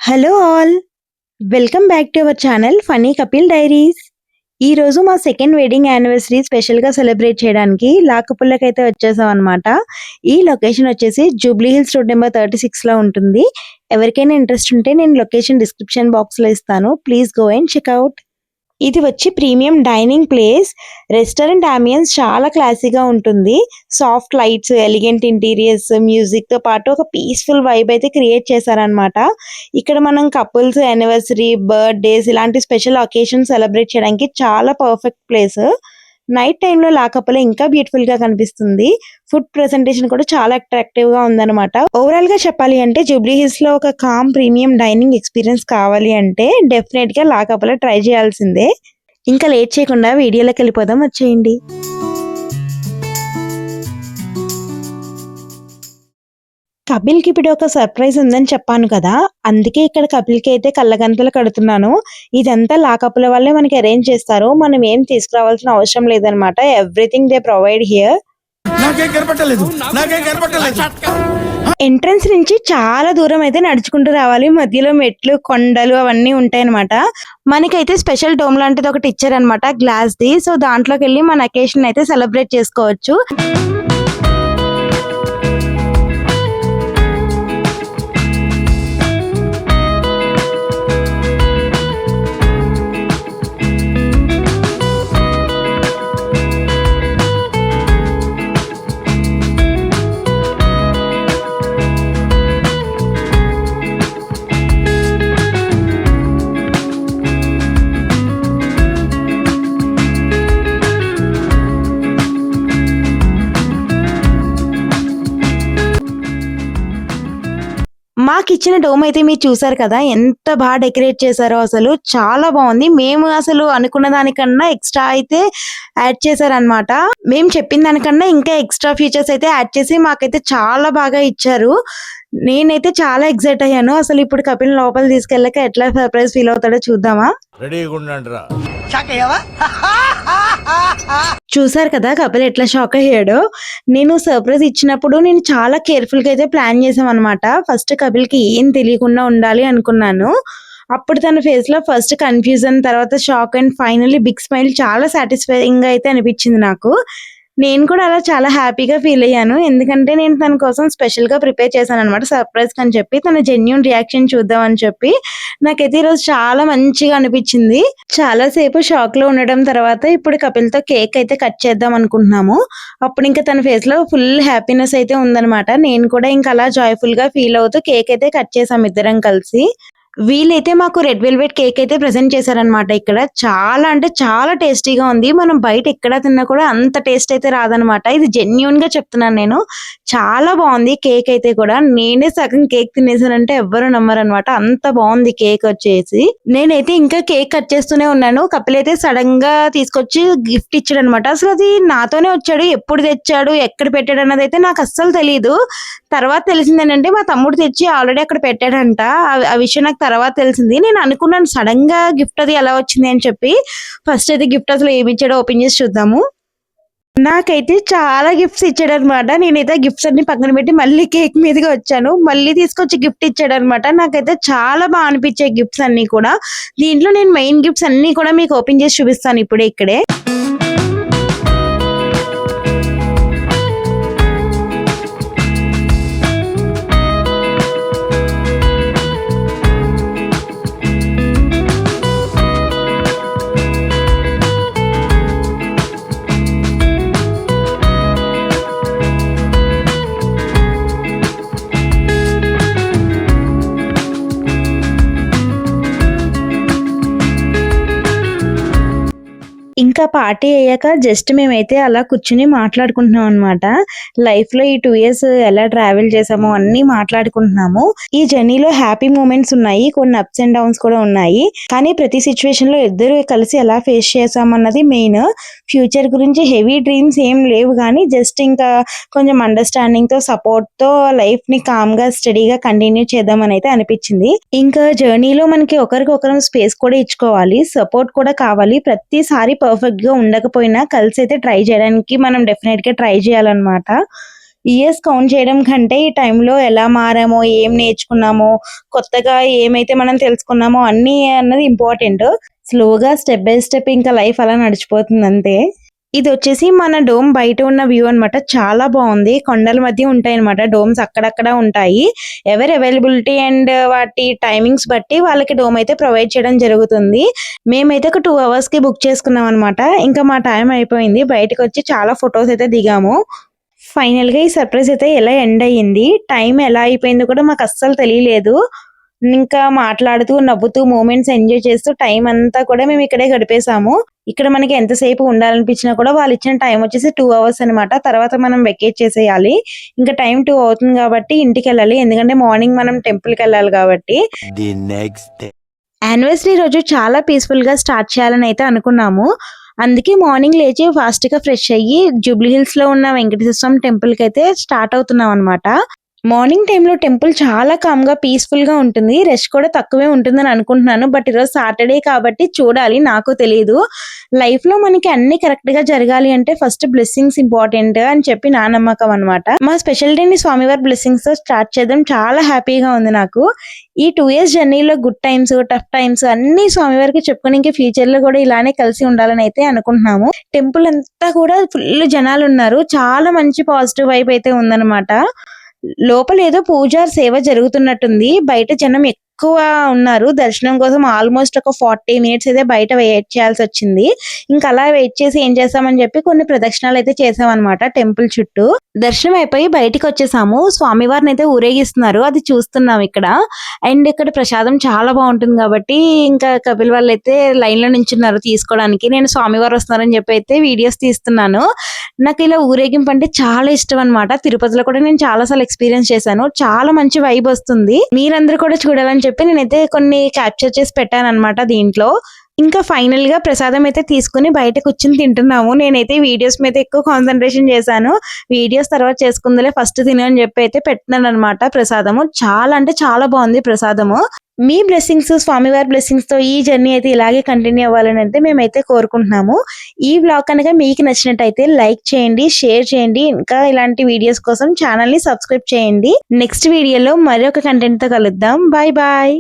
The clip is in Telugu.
Hello all! Welcome back to our channel funny Kapil diaries. ఈరోజు మా సెకండ్ వెడ్డింగ్ యానివర్సరీ స్పెషల్‌గా సెలబ్రేట్ చేయడానికి లాకపుల్లకైతే వచ్చేసామనమాట. ఈ లొకేషన్ వచ్చేసి జూబ్లీ హిల్స్ రోడ్ నెంబర్ 36లో ఉంటుంది. ఎవరికైనా ఇంట్రెస్ట్ ఉంటే నేను లొకేషన్ డిస్క్రిప్షన్ బాక్స్‌లో ఇస్తాను. Please go and check out. ఇది వచ్చి premium dining place. Restaurant ambience చాలా క్లాసీగా ఉంటుంది. సాఫ్ట్ లైట్స్, ఎలిగెంట్ ఇంటీరియర్స్, మ్యూజిక్‌తో పాటు ఒక పీస్‌ఫుల్ వైబ్ అయితే క్రియేట్ చేశారనమాట. ఇక్కడ మనం కపుల్స్ యానివర్సరీ, బర్త్‌డేస్ ఇలాంటి స్పెషల్ అకేషన్స్ సెలబ్రేట్ చేయడానికి చాలా పర్ఫెక్ట్ ప్లేస్. నైట్ టైమ్‌లో లాకప్పుల ఇంకా బ్యూటిఫుల్‌గా కనిపిస్తుంది. ఫుడ్ ప్రెజెంటేషన్ కూడా చాలా అట్రాక్టివ్‌గా ఉందన్నమాట. ఓవరాల్‌గా చెప్పాలి అంటే జూబ్లీ హిల్స్‌లో ఒక కామ్ ప్రీమియం డైనింగ్ ఎక్స్‌పీరియన్స్ కావాలి అంటే డెఫినెట్‌గా లాకప్పుల ట్రై చేయాల్సిందే. ఇంకా లేట్ చేయకుండా వీడియోలోకి వెళ్ళిపోదాం, వచ్చేయండి. కపిల్‌కి ఇప్పుడు ఒక సర్ప్రైజ్ ఉందని చెప్పాను కదా! అందుకే ఇక్కడ కపిల్‌కి అయితే కళ్ళగంతలు కడుతున్నాను. ఇదంతా లాకప్పుల వాళ్ళే మనకి అరేంజ్ చేస్తారు. మనం ఏం తీసుకురావాల్సిన అవసరం లేదనమాట. Everything they provide here. నాకేం కనపట్టలేదు. ఎంట్రన్స్ నుంచి చాలా దూరం అయితే నడుచుకుంటూ రావాలి. మధ్యలో మెట్లు, కొండలు అవన్నీ ఉంటాయన్నమాట. మనకైతే స్పెషల్ డోమ్ లాంటిది ఒకటి ఇచ్చారనమాట గ్లాస్‌ది. సో దాంట్లోకెళ్ళి మన అకేషన్ అయితే సెలబ్రేట్ చేసుకోవచ్చు. మాకిచ్చిన డోమ్ అయితే మీరు చూసారు కదా! ఎంత బాగా డెకరేట్ చేశారో అసలు. చాలా బావుంది. మేము అసలు అనుకున్న దానికన్నా ఎక్స్‌ట్రా అయితే యాడ్ చేశారనమాట. మేము చెప్పిన దానికన్నా ఇంకా ఎక్స్‌ట్రా ఫీచర్స్ అయితే యాడ్ చేసి మాకైతే చాలా బాగా ఇచ్చారు. నేనైతే చాలా ఎక్సైట్ అయ్యాను. అసలు ఇప్పుడు కపిల్ లోపలికి తీసుకెళ్ళాక ఎట్లా సర్ప్రైజ్ ఫీల్ అవుతాడో చూద్దామా? రెడీగుండండిరా. చూసారు కదా కపిల్ ఎట్లా షాక్ అయ్యాడో. నేను సర్ప్రైజ్ ఇచ్చినప్పుడు నేను చాలా కేర్‌ఫుల్‌గా అయితే ప్లాన్ చేశామనమాట. ఫస్ట్ కపిల్‌కి ఏం తెలియకుండా ఉండాలి అనుకున్నాను. అప్పుడు తన ఫేస్‌లో ఫస్ట్ కన్‌ఫ్యూజన్, తర్వాత shock and finally big smile చాలా సాటిస్ఫైయింగ్‌గా అయితే అనిపించింది నాకు. నేను కూడా అలా చాలా హ్యాపీగా ఫీల్ అయ్యాను. ఎందుకంటే నేను తన కోసం స్పెషల్‌గా ప్రిపేర్ చేశాననమాట సర్ప్రైజ్‌కని చెప్పి. తన జెన్యూన్ రియాక్షన్ చూద్దామని చెప్పి. నాకైతే ఈరోజు చాలా మంచిగా అనిపించింది. చాలా సేపు షాక్‌లో ఉండడం తర్వాత ఇప్పుడు కపిల్‌తో కేక్ అయితే కట్ చేద్దాం అనుకుంటున్నాము. అప్పుడు ఇంకా తన ఫేస్‌లో ఫుల్ హ్యాపీనెస్ అయితే ఉందనమాట. నేను కూడా ఇంకా అలా జాయ్‌ఫుల్‌గా ఫీల్ అవుతూ కేక్ అయితే కట్ చేసాం ఇద్దరం కలిసి. వీళ్ళైతే మాకు రెడ్ వెల్వెట్ కేక్ అయితే ప్రెజెంట్ చేశారనమాట ఇక్కడ. చాలా అంటే చాలా టేస్టీగా ఉంది. మనం బయట ఎక్కడ తిన్నా కూడా అంత టేస్ట్ అయితే రాదనమాట. ఇది జెన్యూన్‌గా చెప్తున్నాను నేను. చాలా బావుంది కేక్ అయితే కూడా. నేనే సగం కేక్ తినేసానంటే ఎవ్వరు నమ్మరనమాట. అంత బావుంది కేక్ వచ్చేసి. నేనైతే ఇంకా కేక్ కట్ చేస్తూనే ఉన్నాను. కపిల్ అయితే సడెన్‌గా తీసుకొచ్చి గిఫ్ట్ ఇచ్చాడనమాట. అసలు అది నాతోనే వచ్చాడు. ఎప్పుడు తెచ్చాడు, ఎక్కడ పెట్టాడు అన్నదైతే నాకు అస్సలు తెలీదు. తర్వాత తెలిసిందేంటంటే మా తమ్ముడు తెచ్చి ఆల్రెడీ అక్కడ పెట్టాడంట. ఆ విషయం నాకు తర్వాత తెలిసింది. నేను అనుకున్నాను సడెన్‌గా గిఫ్ట్ అది ఎలా వచ్చింది అని చెప్పి. ఫస్ట్ అయితే గిఫ్ట్ అసలు ఏమి ఇచ్చాడో ఓపెన్ చేసి చూద్దాము. నాకైతే చాలా గిఫ్ట్స్ ఇచ్చాడనమాట. నేనైతే గిఫ్ట్స్ అన్ని పక్కన పెట్టి మళ్ళీ కేక్ మీదగా వచ్చాను. మళ్ళీ తీసుకొచ్చి గిఫ్ట్ ఇచ్చాడనమాట. నాకైతే చాలా బాగా అనిపించాయి గిఫ్ట్స్ అన్నీ కూడా. దీంట్లో నేను మెయిన్ గిఫ్ట్స్ అన్నీ కూడా మీకు ఓపెన్ చేసి చూపిస్తాను ఇప్పుడే ఇక్కడే. ఇంకా పార్టీ అయ్యాక జస్ట్ మేమైతే అలా కూర్చుని మాట్లాడుకుంటున్నాం అనమాట. లైఫ్‌లో ఈ 2 ఇయర్స్ ఎలా ట్రావెల్ చేసామో అన్నీ మాట్లాడుకుంటున్నాము. ఈ జర్నీలో హ్యాపీ మూమెంట్స్ ఉన్నాయి. కొన్ని అప్స్ అండ్ డౌన్స్ కూడా ఉన్నాయి. కానీ ప్రతి సిట్యుయేషన్‌లో ఇద్దరు కలిసి ఎలా ఫేస్ చేసామన్నది మెయిన్. ఫ్యూచర్ గురించి హెవీ డ్రీమ్స్ ఏం లేవు గానీ జస్ట్ ఇంకా కొంచెం అండర్‌స్టాండింగ్‌తో, సపోర్ట్‌తో లైఫ్‌ని కామ్‌గా, స్టడీగా కంటిన్యూ చేద్దామని అయితే అనిపించింది. ఇంకా జర్నీలో మనకి ఒకరికొకరం స్పేస్ కూడా ఇచ్చుకోవాలి. సపోర్ట్ కూడా కావాలి. ప్రతిసారి పర్ఫెక్ట్‌గా ఉండకపోయినా కలిసి అయితే ట్రై చేయడానికి మనం డెఫినెట్‌గా ట్రై చేయాలన్నమాట. ఇయర్స్ కౌంట్ చేయడం కంటే ఈ టైంలో ఎలా మారామో, ఏం నేర్చుకున్నామో, కొత్తగా ఏమైతే మనం తెలుసుకున్నామో అన్నీ అన్నది ఇంపార్టెంట్. స్లోగా స్టెప్ బై స్టెప్ ఇంకా లైఫ్ అలా నడిచిపోతుంది అంతే. ఇదొచ్చేసి మన డోమ్ బయట ఉన్న వ్యూ అన్నమాట. చాలా బావుంది. కొండల మధ్య ఉంటాయన్నమాట డోమ్స్ అక్కడక్కడ ఉంటాయి. ఎవరి అవైలబిలిటీ అండ్ వాటి టైమింగ్స్ బట్టి వాళ్ళకి డోమ్ అయితే ప్రొవైడ్ చేయడం జరుగుతుంది. మేమైతే ఒక 2 అవర్స్‌కి బుక్ చేసుకున్నాం అన్నమాట. ఇంకా మా టైం అయిపోయింది. బయటకొచ్చి చాలా ఫోటోస్ అయితే దిగాము. ఫైనల్‌గా ఈ సర్ప్రైజ్ అయితే ఎలా ఎండ్ అయ్యింది. టైం ఎలా అయిపోయిందో కూడా మాకు అస్సలు తెలియలేదు. ఇంకా మాట్లాడుతూ, నవ్వుతూ, మూమెంట్స్ ఎంజాయ్ చేస్తూ టైం అంతా కూడా మేము ఇక్కడే గడిపేసాము. ఇక్కడ మనకి ఎంతసేపు ఉండాలనిపించినా కూడా వాళ్ళు ఇచ్చిన టైం వచ్చేసి 2 అవర్స్ అన్నమాట. తర్వాత మనం వెకేట్ చేసేయాలి. ఇంకా టైం 2 అవుతుంది కాబట్టి ఇంటికెళ్ళాలి. ఎందుకంటే మార్నింగ్ మనం టెంపుల్‌కెళ్ళాలి కాబట్టి. The next day. యానివర్సరీ రోజు చాలా పీస్‌ఫుల్‌గా స్టార్ట్ చేయాలని అయితే అనుకున్నాము. అందుకే మార్నింగ్ లేచి ఫాస్ట్‌గా ఫ్రెష్ అయ్యి జూబ్లీ హిల్స్‌లో ఉన్న వెంకటేశ్వర స్వామి టెంపుల్‌కైతే స్టార్ట్ అవుతున్నాం అన్నమాట. మార్నింగ్ టైంలో టెంపుల్ చాలా కామ్‌గా, పీస్‌ఫుల్‌గా ఉంటుంది. రష్ కూడా తక్కువే ఉంటుందని అనుకుంటున్నాను. బట్ ఈరోజు సాటర్డే కాబట్టి చూడాలి. నాకు తెలీదు. లైఫ్‌లో మనకి అన్నీ కరెక్ట్‌గా జరగాలి అంటే ఫస్ట్ బ్లెస్సింగ్స్ ఇంపార్టెంట్ అని చెప్పి నా నమ్మకం అన్నమాట. మా స్పెషల్ డేని స్వామివారి బ్లెస్సింగ్స్‌తో స్టార్ట్ చేద్దాం. చాలా హ్యాపీగా ఉంది నాకు. ఈ 2 ఇయర్స్ జర్నీలో గుడ్ టైమ్స్, టఫ్ టైమ్స్ అన్నీ స్వామివారికి చెప్పుకొని ఇంకా ఫ్యూచర్‌లో కూడా ఇలానే కలిసి ఉండాలని అయితే అనుకుంటున్నాము. టెంపుల్ అంతా కూడా ఫుల్ జనాలున్నారు. చాలా మంచి పాజిటివ్ వైబ్ అయితే ఉందన్నమాట. లోపల ఏదో పూజ సేవ జరుగుతున్నట్టుంది. బయట జనం ఎక్కువ ఉన్నారు. దర్శనం కోసం ఆల్మోస్ట్ ఒక 40 మినిట్స్ అయితే బయట వెయిట్ చేయాల్సొచ్చింది. ఇంకా అలా వెయిట్ చేసి ఏం చేస్తామని చెప్పి కొన్ని ప్రదక్షిణాలు అయితే చేసామన్నమాట టెంపుల్ చుట్టూ. దర్శనం అయిపోయి బయటికొచ్చేసాము. స్వామివారిని అయితే ఊరేగిస్తున్నారు. అది చూస్తున్నాం ఇక్కడ. అండ్ ఇక్కడ ప్రసాదం చాలా బావుంటుంది కాబట్టి ఇంకా కపిల్ వాళ్ళైతే లైన్‌లో నించున్నారు తీసుకోవడానికి. నేను స్వామివారు వస్తున్నారని చెప్పి అయితే వీడియోస్ తీస్తున్నాను. నాకు ఇలా ఊరేగింపు అంటే చాలా ఇష్టం అన్నమాట. తిరుపతిలో కూడా నేను చాలా సార్లు ఎక్స్‌పీరియన్స్ చేశాను. చాలా మంచి వైబ్ వస్తుంది. మీరందరూ కూడా చూడాలని చెప్పి నేనైతే కొన్ని క్యాప్చర్ చేసి పెట్టానన్నమాట దీంట్లో. ఇంకా ఫైనల్‌గా ప్రసాదం అయితే తీసుకొని బయట కూర్చొని తింటున్నాము. నేనైతే వీడియోస్ మీద ఎక్కువ కాన్సంట్రేషన్ చేశాను. వీడియోస్ తర్వాత చేసుకుందులే ఫస్ట్ తిను అని చెప్పి అయితే పెట్టినానన్నమాట ప్రసాదము. చాలా అంటే చాలా బావుంది ప్రసాదము. మీ బ్లెస్సింగ్స్, స్వామివారి బ్లెస్సింగ్స్‌తో ఈ జర్నీ అయితే ఇలాగే కంటిన్యూ అవ్వాలని అయితే మేమైతే కోరుకుంటున్నాము. ఈ వ్లాగ్ కనుక మీకు నచ్చినట్టయితే లైక్ చేయండి, షేర్ చేయండి. ఇంకా ఇలాంటి వీడియోస్ కోసం ఛానల్‌ని సబ్స్క్రైబ్ చేయండి. నెక్స్ట్ వీడియోలో మరొక కంటెంట్‌తో కలుద్దాం. Bye bye.